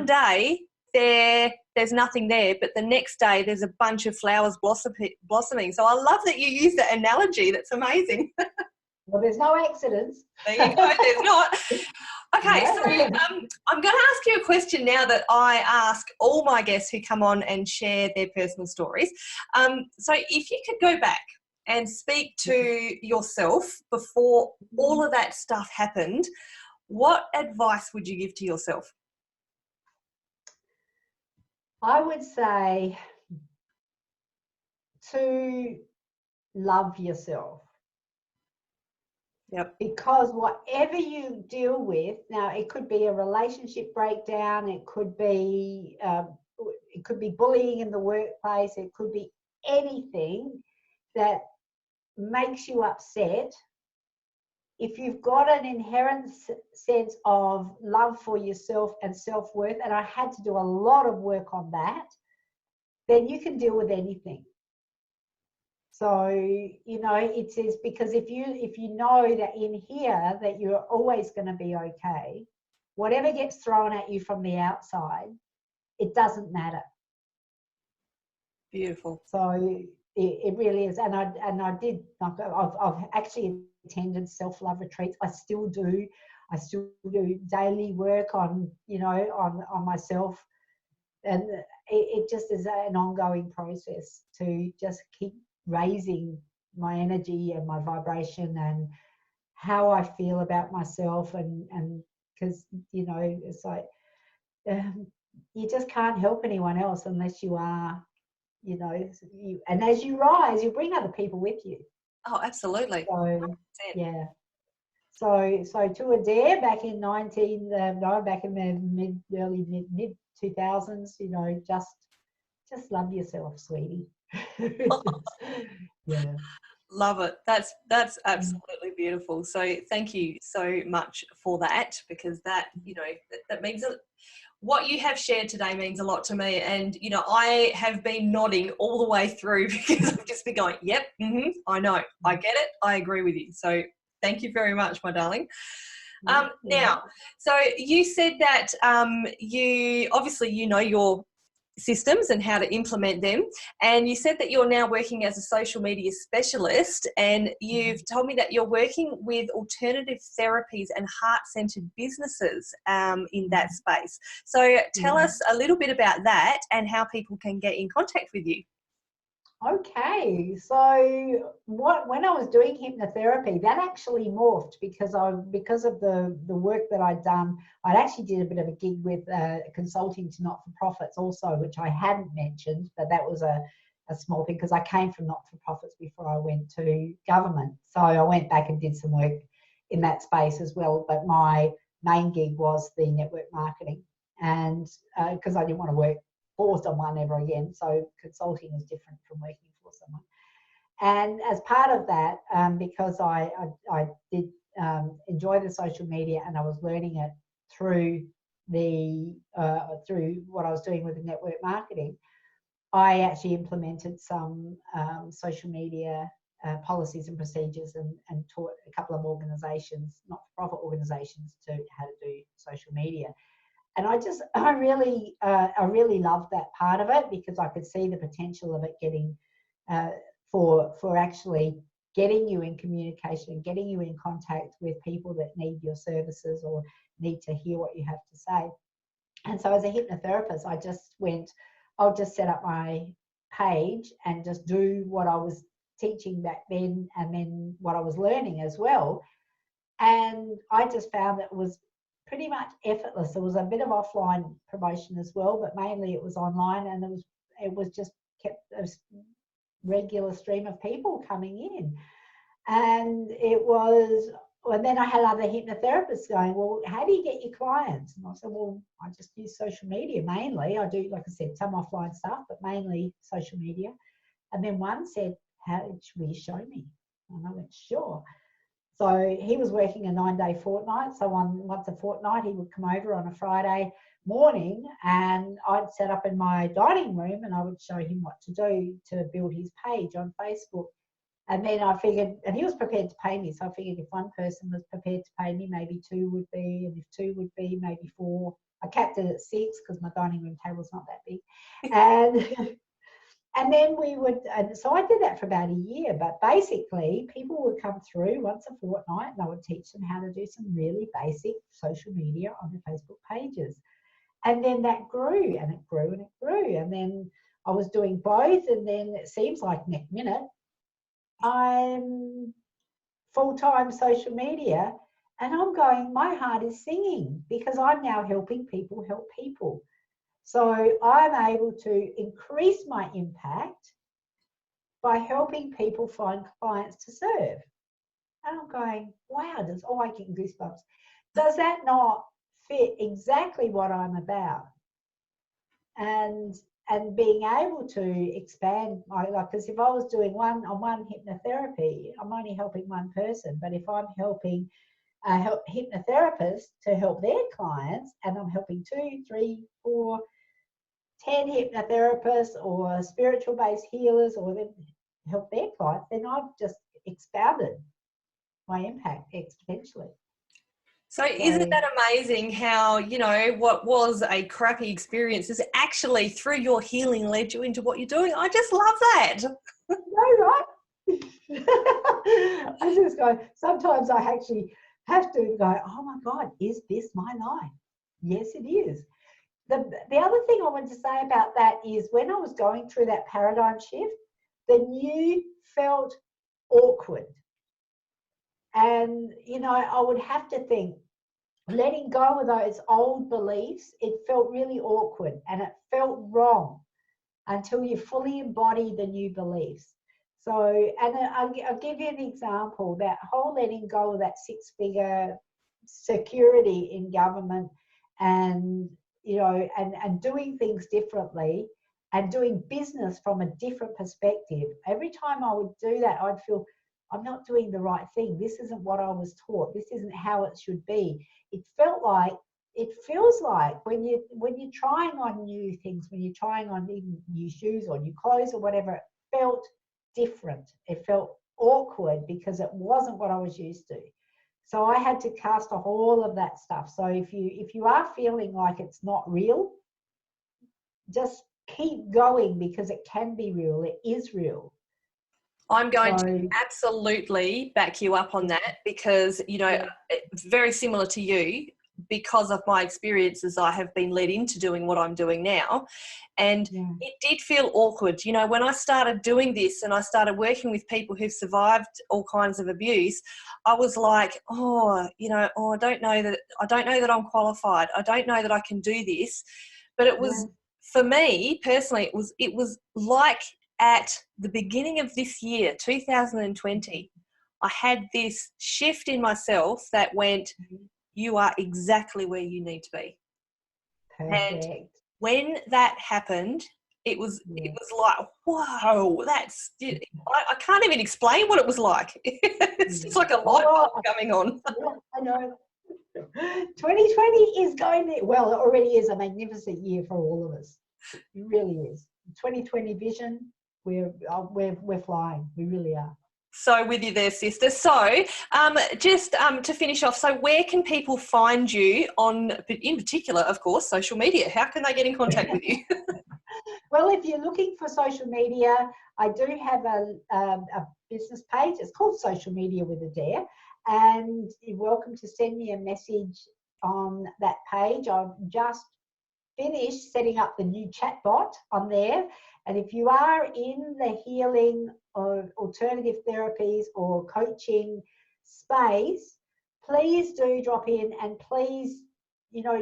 day there's nothing there, but the next day there's a bunch of flowers blossoming. So I love that you use that analogy. That's amazing. Well, there's no accidents. There you go. There's not. Okay, so I'm going to ask you a question now that I ask all my guests who come on and share their personal stories. So if you could go back and speak to yourself before all of that stuff happened, what advice would you give to yourself? I would say to love yourself. Yep. Because whatever you deal with, now it could be a relationship breakdown, it could be bullying in the workplace, it could be anything that makes you upset. If you've got an inherent sense of love for yourself and self-worth, and I had to do a lot of work on that, then you can deal with anything. So, you know, it is, because if you know that in here that you're always going to be okay, whatever gets thrown at you from the outside, it doesn't matter. Beautiful. So it really is. And I did, I've actually attended self-love retreats. I still do daily work on, you know, on myself. And it just is an ongoing process to just keep raising my energy and my vibration and how I feel about myself, and because, you know, it's like you just can't help anyone else unless you are, you know, and as you rise, you bring other people with you. Oh, absolutely. So 100%. Yeah. So to Adaire back in back in the early mid 2000s, you know, just love yourself, sweetie. Yeah. Love it. That's absolutely beautiful. So thank you so much for that, because that, you know, that means what you have shared today means a lot to me. And, you know, I have been nodding all the way through because I've just been going, yep, I know, I get it, I agree with you. So thank you very much, my darling. Now, so you said that you obviously, you know, your systems and how to implement them. And you said that you're now working as a social media specialist, and you've told me that you're working with alternative therapies and heart-centered businesses in that space. So tell us a little bit about that and how people can get in contact with you. Okay, so when I was doing hypnotherapy, that actually morphed because of the work that I'd done. I actually did a bit of a gig with consulting to not-for-profits also, which I hadn't mentioned, but that was a small thing because I came from not-for-profits before I went to government. So I went back and did some work in that space as well. But my main gig was the network marketing, and because I didn't want to work for someone ever again. So consulting is different from working for someone. And as part of that, because I did enjoy the social media and I was learning it through through what I was doing with the network marketing, I actually implemented some social media policies and procedures and taught a couple of organisations, not-for-profit organisations, to how to do social media. And I really loved that part of it because I could see the potential of it getting, for actually getting you in communication and getting you in contact with people that need your services or need to hear what you have to say. And so as a hypnotherapist, I'll just set up my page and just do what I was teaching back then and then what I was learning as well. And I just found that it was pretty much effortless. There was a bit of offline promotion as well, but mainly it was online, and it was just kept a regular stream of people coming in. And then I had other hypnotherapists going, well, how do you get your clients? And I said, well, I just use social media mainly. I do, like I said, some offline stuff, but mainly social media. And then one said, will you show me? And I went, sure. So he was working a 9-day fortnight. So once a fortnight, he would come over on a Friday morning, and I'd set up in my dining room and I would show him what to do to build his page on Facebook. And then I figured, and he was prepared to pay me. So I figured if one person was prepared to pay me, maybe 2 would be, and if 2 would be, maybe 4. I capped it at 6 because my dining room table's not that big. And then so I did that for about a year, but basically people would come through once a fortnight and I would teach them how to do some really basic social media on their Facebook pages. And then that grew and it grew and it grew. And then I was doing both, and then it seems like next minute I'm full-time social media, and I'm going, my heart is singing because I'm now helping people help people. So I'm able to increase my impact by helping people find clients to serve. And I'm going, wow, I get goosebumps. Does that not fit exactly what I'm about? And being able to expand because if I was doing one-on-one hypnotherapy, I'm only helping one person. But if I'm helping hypnotherapists to help their clients, and I'm helping 2, 3, 4, 10 hypnotherapists or spiritual-based healers, or then help their clients, then I've just expounded my impact exponentially. So isn't that amazing how, what was a crappy experience is actually through your healing led you into what you're doing? I just love that. No, right? I just go, sometimes I actually have to go, oh my God, is this my life? Yes, it is. The other thing I want to say about that is when I was going through that paradigm shift, the new felt awkward. And, I would have to think, letting go of those old beliefs, it felt really awkward and it felt wrong until you fully embody the new beliefs. So, and I'll give you an example, that whole letting go of that 6-figure security in government and and doing things differently and doing business from a different perspective. Every time I would do that, I'd feel I'm not doing the right thing. This isn't what I was taught. This isn't how it should be. It feels like when you're trying on new things, when you're trying on even new shoes or new clothes or whatever, it felt different. It felt awkward because it wasn't what I was used to. So I had to cast off all of that stuff. So if you are feeling like it's not real, just keep going because it can be real. It is real. I'm going to absolutely back you up on that because, you know, it's very similar to you. Because of my experiences, I have been led into doing what I'm doing now. And it did feel awkward. You know, when I started doing this and I started working with people who've survived all kinds of abuse, I was like, I don't know that I'm qualified. I don't know that I can do this. But it was, for me personally, it was like at the beginning of this year, 2020, I had this shift in myself that went, you are exactly where you need to be. Perfect. And when that happened, it was like, whoa, that's it. I can't even explain what it was like. It's just like a light bulb coming on. I know. 2020 is going there. Well, it already is a magnificent year for all of us. It really is. 2020 vision, we're flying. We really are. So with you there, sister. So just to finish off, so where can people find you on, in particular, of course, social media? How can they get in contact with you? Well, if you're looking for social media, I do have a business page. It's called Social Media with Adaire, and you're welcome to send me a message on that page. I've just finished setting up the new chatbot on there. And if you are in the healing or alternative therapies or coaching space, please do drop in and please,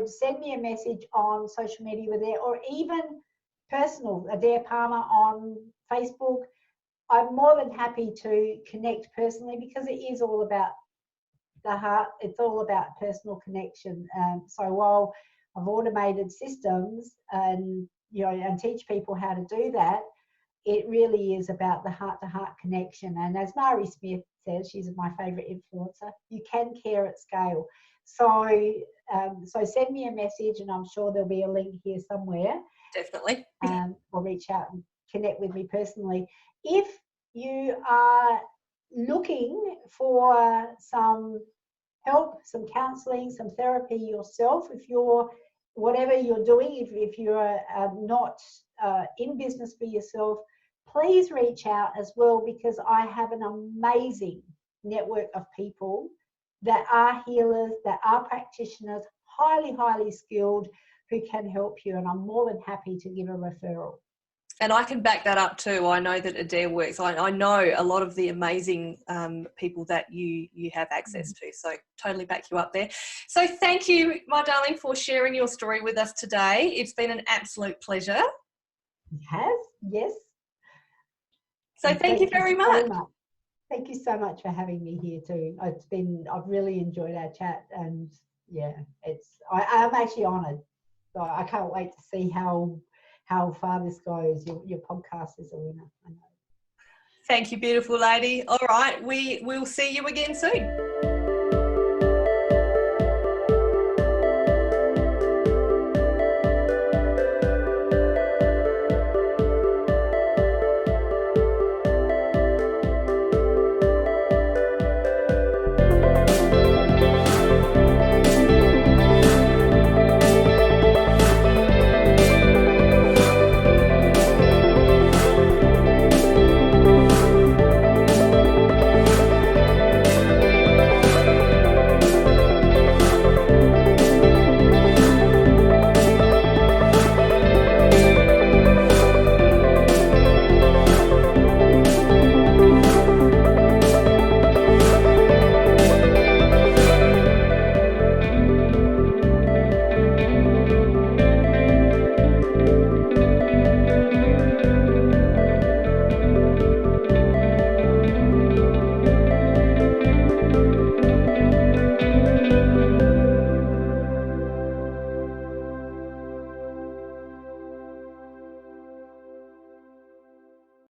send me a message on social media with Adaire or even personal, Adaire Palmer on Facebook. I'm more than happy to connect personally because it is all about the heart. It's all about personal connection. So while I've automated systems and teach people how to do that, it really is about the heart-to-heart connection. And as Mari Smith says, she's my favourite influencer, you can care at scale. So send me a message and I'm sure there'll be a link here somewhere. Definitely. Or reach out and connect with me personally. If you are looking for some help, some counselling, some therapy yourself, if you're whatever you're doing, if you're not in business for yourself, please reach out as well because I have an amazing network of people that are healers, that are practitioners, highly, highly skilled, who can help you. And I'm more than happy to give a referral. And I can back that up too. I know that Adaire works. I know a lot of the amazing people that you have access to. So totally back you up there. So thank you, my darling, for sharing your story with us today. It's been an absolute pleasure. It has, yes. So thank you very much. Thank you so much for having me here too. I've really enjoyed our chat and I'm actually honoured. So I can't wait to see how far this goes. Your podcast is a winner. I know. Thank you, beautiful lady. All right, we will see you again soon.